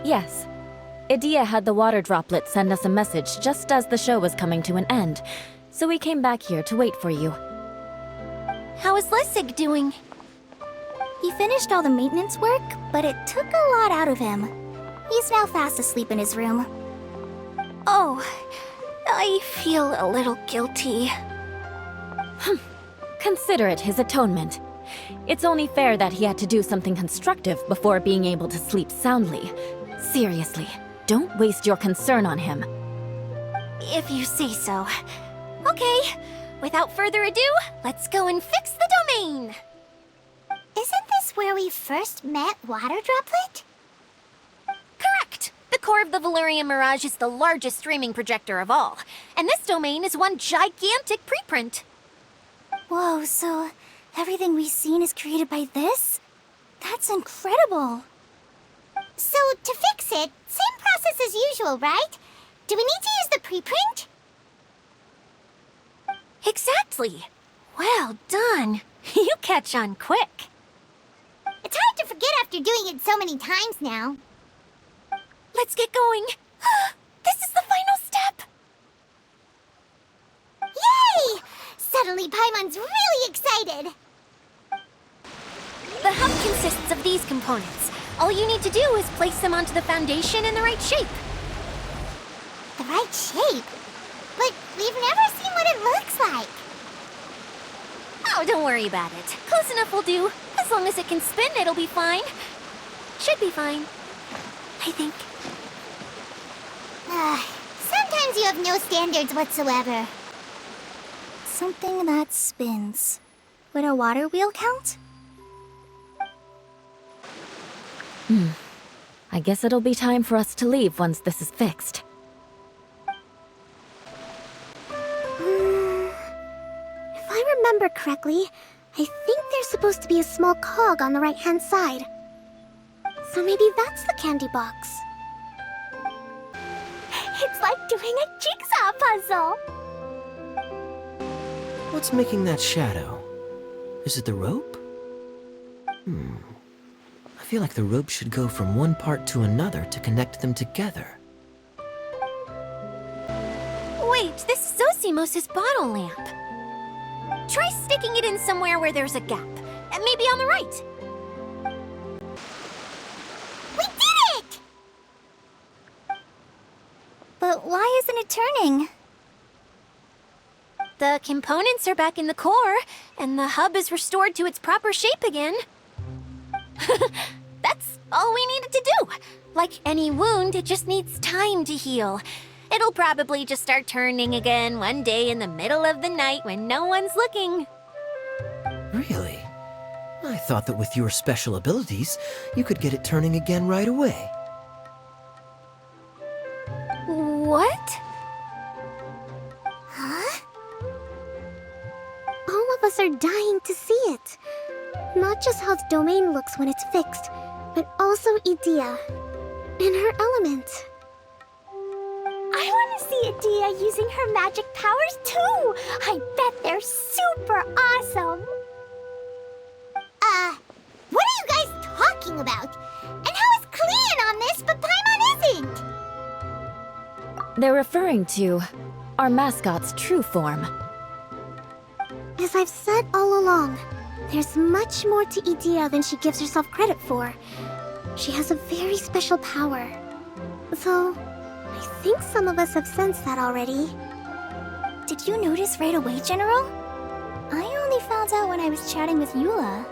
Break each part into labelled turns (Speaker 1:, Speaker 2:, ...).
Speaker 1: Yes. Idia had the water droplet send us a message just as the show was coming to an end, so we came back here to wait for you.
Speaker 2: How is Lessig doing?
Speaker 3: He finished all the maintenance work, but it took a lot out of him. He's now fast asleep in his room.
Speaker 2: Oh, I feel a little guilty.
Speaker 1: Consider it his atonement. It's only fair that he had to do something constructive before being able to sleep soundly. Seriously, don't waste your concern on him.
Speaker 2: If you say so. Okay, without further ado, let's go and fix the domain!
Speaker 3: Isn't this where we first met Water Droplet?
Speaker 2: Correct! The core of the Valerian Mirage is the largest streaming projector of all, and this domain is one gigantic preprint.
Speaker 3: Whoa, so everything we've seen is created by this? That's incredible! So, to fix it, same process as usual, right? Do we need to use the preprint?
Speaker 2: Exactly! Well done! You catch on quick.
Speaker 3: It's hard to forget after doing it so many times now.
Speaker 2: Let's get going! This is the final step!
Speaker 3: Yay! Suddenly Paimon's really excited!
Speaker 2: The hub consists of these components. All you need to do is place them onto the foundation in the right shape.
Speaker 3: The right shape? But we've never seen what it looks like.
Speaker 2: Oh, don't worry about it. Close enough will do. As long as it can spin, it'll be fine. Should be fine. I think.
Speaker 3: Sometimes you have no standards whatsoever. Something that spins. Would a water wheel count?
Speaker 1: I guess it'll be time for us to leave once this is fixed.
Speaker 3: If I remember correctly, I think there's supposed to be a small cog on the right-hand side. So maybe that's the candy box. It's like doing a jigsaw puzzle!
Speaker 4: What's making that shadow? Is it the rope? I feel like the rope should go from one part to another to connect them together.
Speaker 2: Wait, this is Zosimos' bottle lamp. Try sticking it in somewhere where there's a gap. And maybe on the right.
Speaker 3: We did it! But why isn't it turning?
Speaker 2: The components are back in the core, and the hub is restored to its proper shape again. That's all we needed to do. Like any wound, it just needs time to heal. It'll probably just start turning again one day in the middle of the night when no one's looking.
Speaker 4: Really? I thought that with your special abilities, you could get it turning again right away.
Speaker 2: What?
Speaker 3: Huh? All of us are dying to see it. Not just how the domain looks when it's fixed, but also Idia and her element. I want to see Idia using her magic powers too! I bet they're super awesome! What are you guys talking about? And how is Kleon on this, but Paimon isn't?
Speaker 1: They're referring to our mascot's true form.
Speaker 3: As I've said all along, there's much more to Idia than she gives herself credit for. She has a very special power. Though, I think some of us have sensed that already. Did you notice right away, General? I only found out when I was chatting with Eula.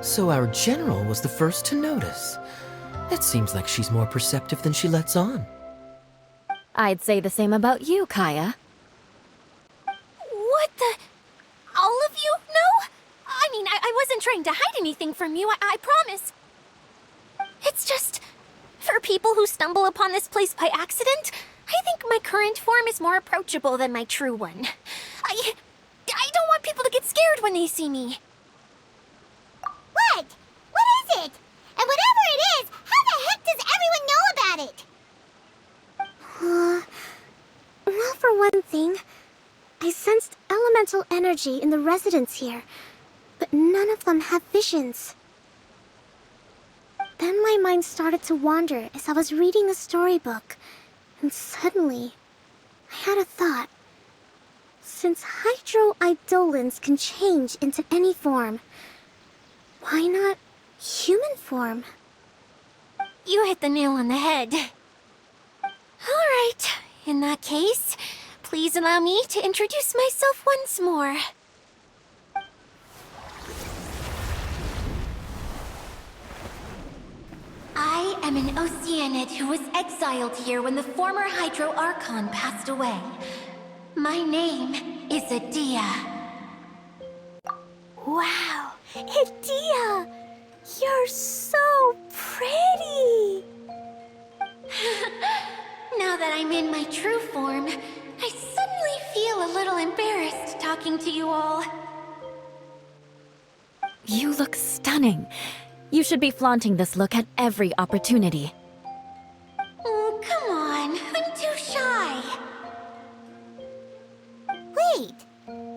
Speaker 4: So our general was the first to notice. It seems like she's more perceptive than she lets on.
Speaker 1: I'd say the same about you, Kaya.
Speaker 2: What the? All of you? No? I mean, I wasn't trying to hide anything from you, I promise. It's just, for people who stumble upon this place by accident, I think my current form is more approachable than my true one. I don't want people to get scared when they see me.
Speaker 3: What? What is it? And whatever it is, how the heck does everyone know about it? Well, for one thing, I sensed elemental energy in the residents here, but none of them have visions. Then my mind started to wander as I was reading the storybook, and suddenly, I had a thought. Since hydroidolins can change into any form, why not human form?
Speaker 2: You hit the nail on the head. Alright, in that case, please allow me to introduce myself once more. I am an Oceanid who was exiled here when the former Hydro Archon passed away. My name is Adia.
Speaker 3: Wow, Adia! You're so pretty!
Speaker 2: Now that I'm in my true form, I suddenly feel a little embarrassed talking to you all.
Speaker 1: You look stunning. You should be flaunting this look at every opportunity.
Speaker 2: Oh, come on. I'm too shy.
Speaker 3: Wait,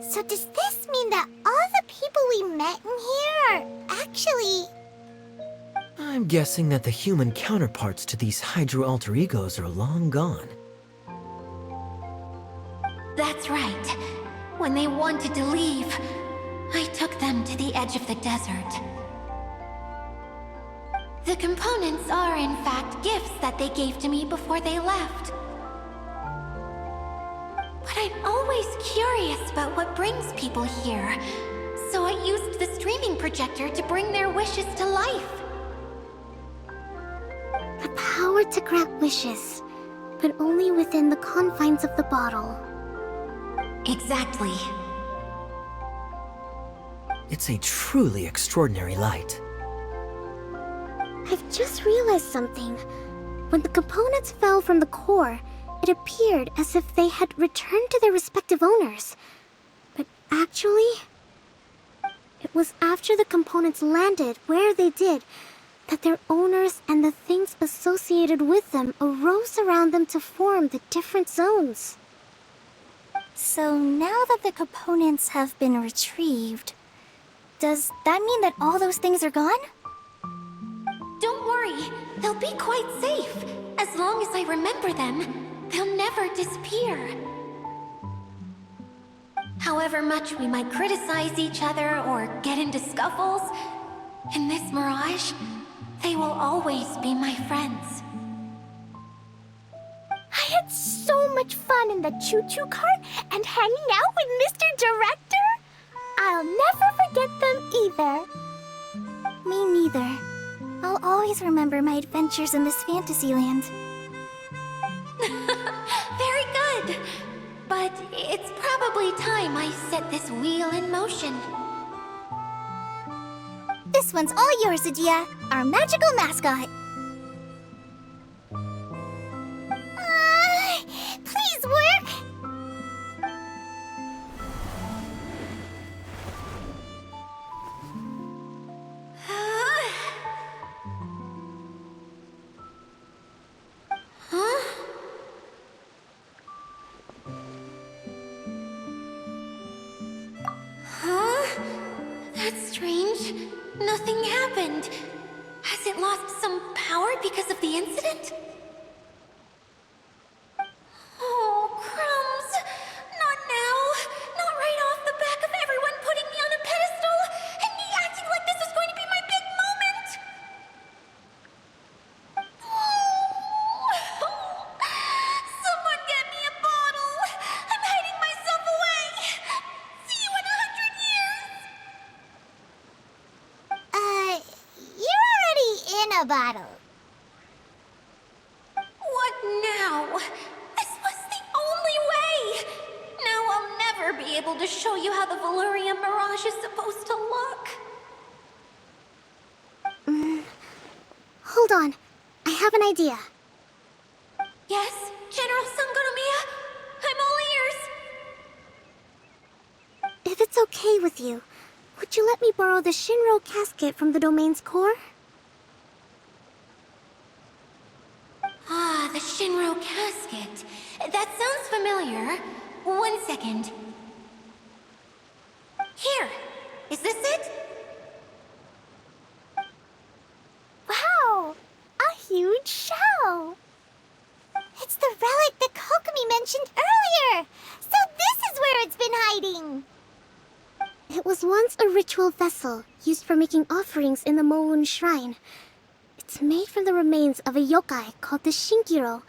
Speaker 3: so does this mean that all the people we met in here are actually...
Speaker 4: I'm guessing that the human counterparts to these Hydro alter egos are long gone.
Speaker 2: That's right. When they wanted to leave, I took them to the edge of the desert. The components are, in fact, gifts that they gave to me before they left. But I'm always curious about what brings people here, so I used the streaming projector to bring their wishes to life.
Speaker 3: The power to grant wishes, but only within the confines of the bottle.
Speaker 2: Exactly.
Speaker 4: It's a truly extraordinary light.
Speaker 3: I've just realized something. When the components fell from the core, it appeared as if they had returned to their respective owners. But actually, it was after the components landed where they did that their owners and the things associated with them arose around them to form the different zones.
Speaker 5: So now that the components have been retrieved, does that mean that all those things are gone?
Speaker 2: Don't worry, they'll be quite safe. As long as I remember them, they'll never disappear. However much we might criticize each other or get into scuffles, in this mirage, they will always be my friends.
Speaker 3: I had so much fun in the choo-choo cart and hanging out with Mr. Director. I'll never forget them either.
Speaker 5: Me neither. I'll always remember my adventures in this fantasy land.
Speaker 2: Very good. But it's probably time I set this wheel in motion.
Speaker 5: This one's all yours, Adia, our magical mascot.
Speaker 3: Please work!
Speaker 2: Huh? Huh? That's strange. Nothing happened. Has it lost some power because of the incident? Oh, crumbs! Not now! Not right off the back of everyone putting me on a pedestal and me acting like this was going to be my big moment! Someone get me a bottle! I'm hiding myself away! See you in 100 years!
Speaker 3: You're already in a bottle.
Speaker 2: What now? This was the only way! Now I'll never be able to show you how the Valurian Mirage is supposed to look.
Speaker 3: Hold on. I have an idea.
Speaker 2: Yes, General Sangonomiya? I'm all ears!
Speaker 3: If it's okay with you, would you let me borrow the Shinro casket from the domain's core?
Speaker 2: Ah, the Shinro casket. That sounds familiar. 1 second. Here. Is this it?
Speaker 3: Wow! was once a ritual vessel used for making offerings in the Moon Shrine. It's made from the remains of a yokai called the Shinkiro,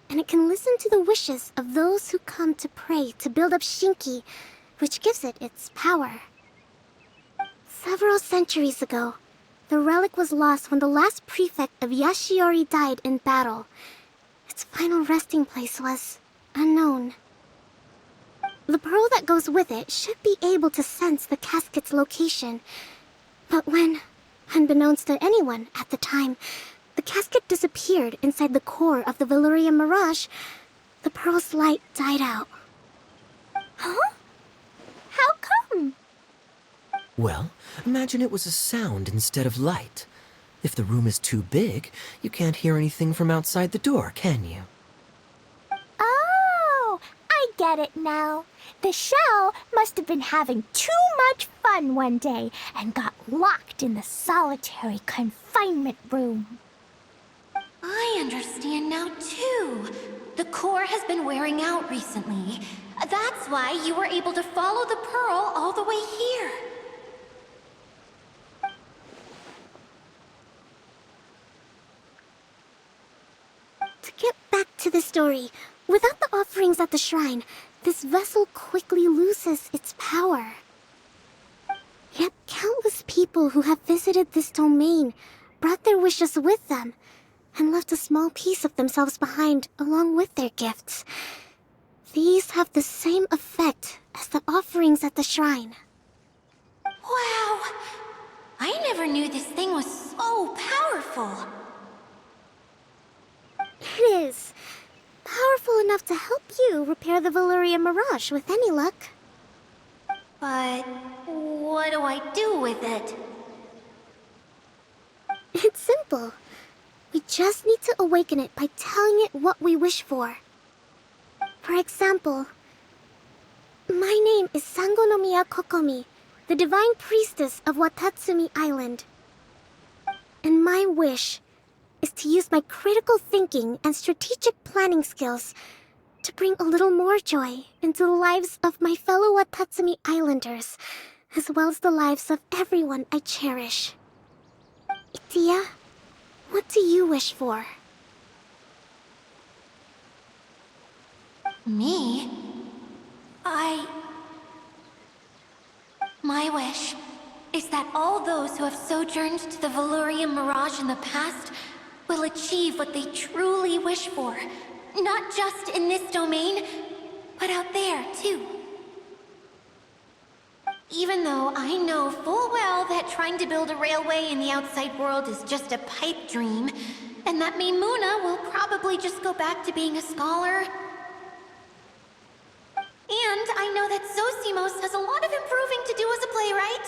Speaker 3: and it can listen to the wishes of those who come to pray to build up Shinki, which gives it its power. Several centuries ago, the relic was lost when the last prefect of Yashiori died in battle. Its final resting place was unknown. The pearl that goes with it should be able to sense the casket's location. But when, unbeknownst to anyone at the time, the casket disappeared inside the core of the Valyria Mirage, the pearl's light died out.
Speaker 5: Huh? How come?
Speaker 4: Well, imagine it was a sound instead of light. If the room is too big, you can't hear anything from outside the door, can you?
Speaker 5: Oh, I get it now. The shell must have been having too much fun one day and got locked in the solitary confinement room.
Speaker 2: I understand now, too. The core has been wearing out recently. That's why you were able to follow the pearl all the way here.
Speaker 3: To get back to the story, without the offerings at the shrine, this vessel quickly loses its power. Yet countless people who have visited this domain brought their wishes with them, and left a small piece of themselves behind along with their gifts. These have the same effect as the offerings at the shrine.
Speaker 2: Wow! I never knew this thing was so powerful.
Speaker 3: It is. Powerful enough to help you repair the Valyria Mirage with any luck.
Speaker 2: But what do I do with it?
Speaker 3: It's simple. We just need to awaken it by telling it what we wish for. For example, my name is Sangonomiya Kokomi, the divine priestess of Watatsumi Island. And my wish is to use my critical thinking and strategic planning skills to bring a little more joy into the lives of my fellow Watatsumi Islanders, as well as the lives of everyone I cherish. Itia, what do you wish for?
Speaker 2: Me? My wish is that all those who have sojourned to the Valyria Mirage in the past will achieve what they truly wish for. Not just in this domain, but out there, too. Even though I know full well that trying to build a railway in the outside world is just a pipe dream, and that Mimuna will probably just go back to being a scholar. And I know that Zosimos has a lot of improving to do as a playwright.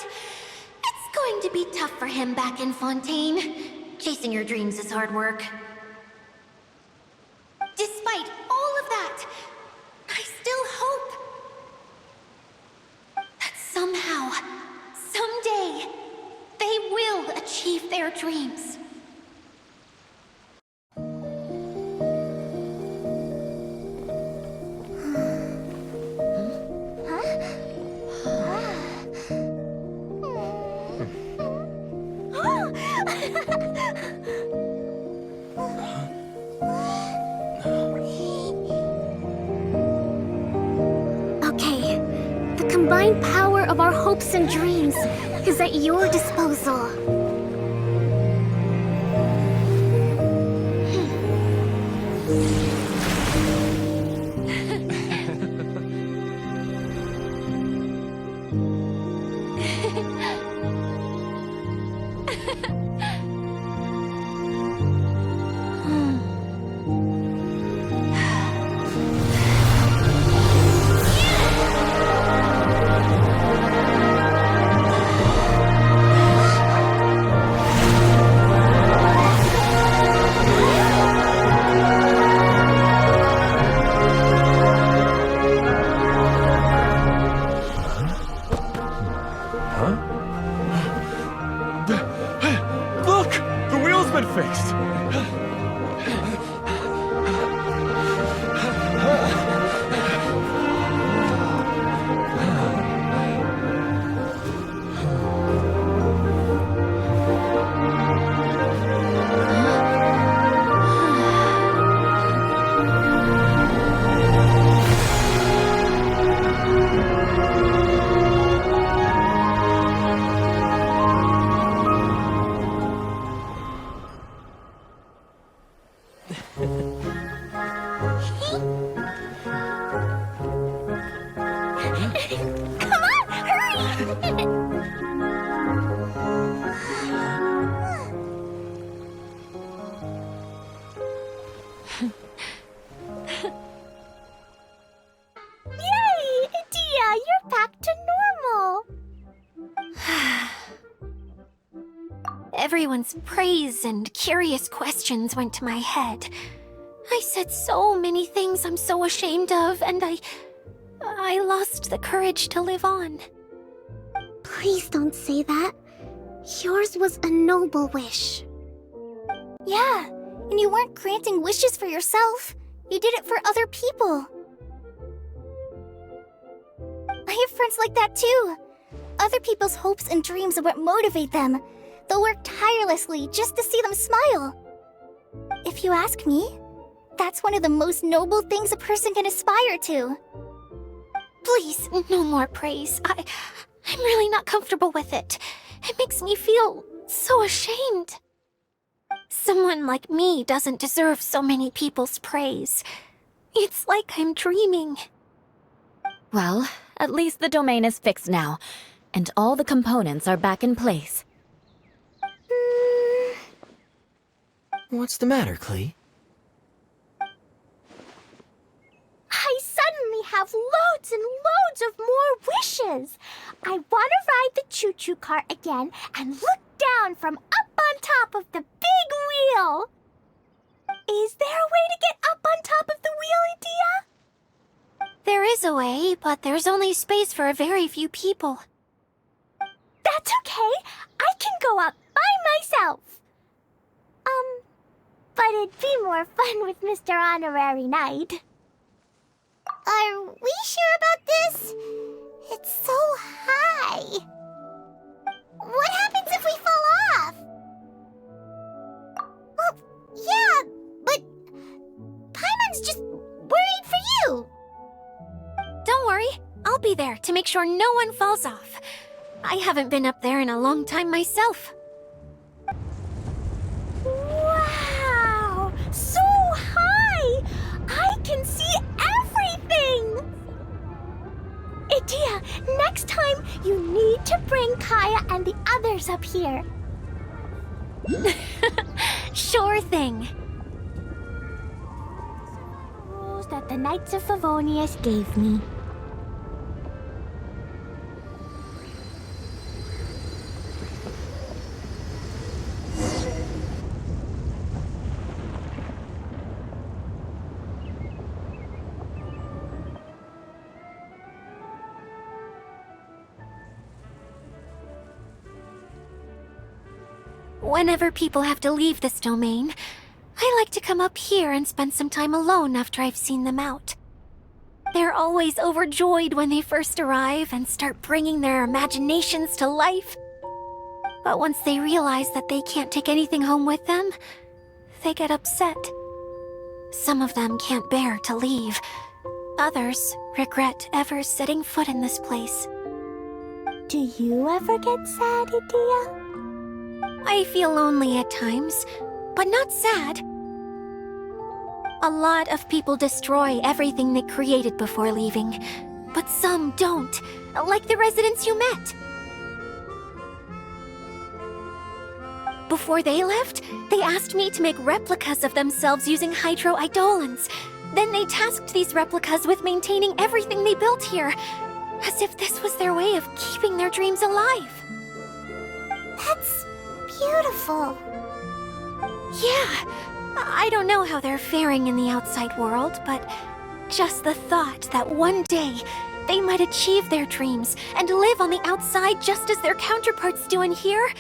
Speaker 2: It's going to be tough for him back in Fontaine. Chasing your dreams is hard work. Despite all of that, I still hope that somehow, someday, they will achieve their dreams.
Speaker 3: Okay, the combined power of our hopes and dreams is at your disposal.
Speaker 5: Come on, hurry! Yay! Dia, you're back to normal!
Speaker 2: Everyone's praise and curious questions went to my head. I said so many things I'm so ashamed of, and I lost the courage to live on.
Speaker 3: Please don't say that. Yours was a noble wish.
Speaker 5: Yeah, and you weren't granting wishes for yourself. You did it for other people. I have friends like that too. Other people's hopes and dreams are what motivate them. They'll work tirelessly just to see them smile. If you ask me, that's one of the most noble things a person can aspire to.
Speaker 2: Please, no more praise. I'm really not comfortable with it. It makes me feel so ashamed. Someone like me doesn't deserve so many people's praise. It's like I'm dreaming.
Speaker 1: Well, at least the domain is fixed now, and all the components are back in place.
Speaker 4: What's the matter, Klee?
Speaker 5: I suddenly have loads and loads of more wishes. I want to ride the choo-choo cart again and look down from up on top of the big wheel. Is there a way to get up on top of the wheel, Adia?
Speaker 2: There is a way, but there's only space for a very few people.
Speaker 5: That's okay. I can go up by myself. But it'd be more fun with Mr. Honorary Knight.
Speaker 3: Are we sure about this? It's so high. What happens if we fall off? Well, yeah, but Paimon's just worried for you.
Speaker 2: Don't worry, I'll be there to make sure no one falls off. I haven't been up there in a long time myself.
Speaker 5: Wow! So high! I can see everything! Adia, next time you need to bring Kaya and the others up here.
Speaker 2: Sure thing.
Speaker 5: Rules that the Knights of Favonius gave me.
Speaker 2: Whenever people have to leave this domain, I like to come up here and spend some time alone after I've seen them out. They're always overjoyed when they first arrive and start bringing their imaginations to life. But once they realize that they can't take anything home with them, they get upset. Some of them can't bear to leave. Others regret ever setting foot in this place.
Speaker 5: Do you ever get sad, Adia?
Speaker 2: I feel lonely at times, but not sad. A lot of people destroy everything they created before leaving, but some don't, like the residents you met. Before they left, they asked me to make replicas of themselves using hydro-eidolons. Then they tasked these replicas with maintaining everything they built here, as if this was their way of keeping their dreams alive.
Speaker 3: That's beautiful.
Speaker 2: Yeah, I don't know how they're faring in the outside world, but just the thought that one day they might achieve their dreams and live on the outside just as their counterparts do in here,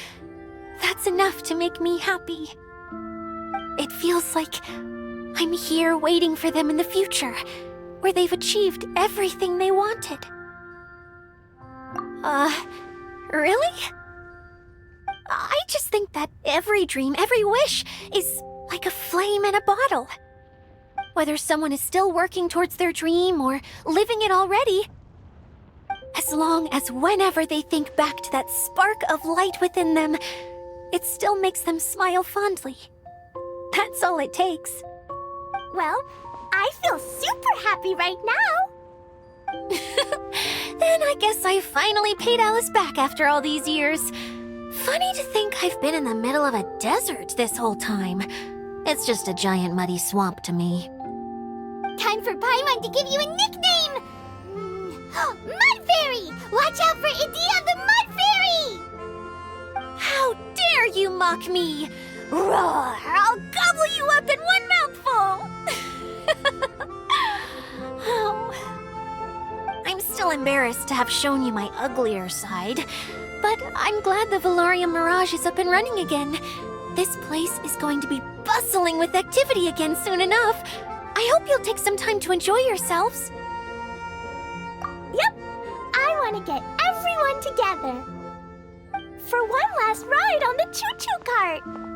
Speaker 2: that's enough to make me happy. It feels like I'm here waiting for them in the future, where they've achieved everything they wanted. Really? I just think that every dream, every wish, is like a flame in a bottle. Whether someone is still working towards their dream or living it already, as long as whenever they think back to that spark of light within them, it still makes them smile fondly. That's all it takes.
Speaker 5: Well, I feel super happy right now.
Speaker 2: guess I finally paid Alice back after all these years. Funny to think I've been in the middle of a desert this whole time. It's just a giant muddy swamp to me.
Speaker 5: Time for Paimon to give you a nickname! Mud Fairy! Watch out for Idea the Mud Fairy!
Speaker 2: How dare you mock me! Roar! I'll gobble you up in one mouthful! Oh. I'm still embarrassed to have shown you my uglier side, but I'm glad the Valorium Mirage is up and running again. This place is going to be bustling with activity again soon enough. I hope you'll take some time to enjoy yourselves.
Speaker 5: Yep, I want to get everyone together for one last ride on the choo-choo cart.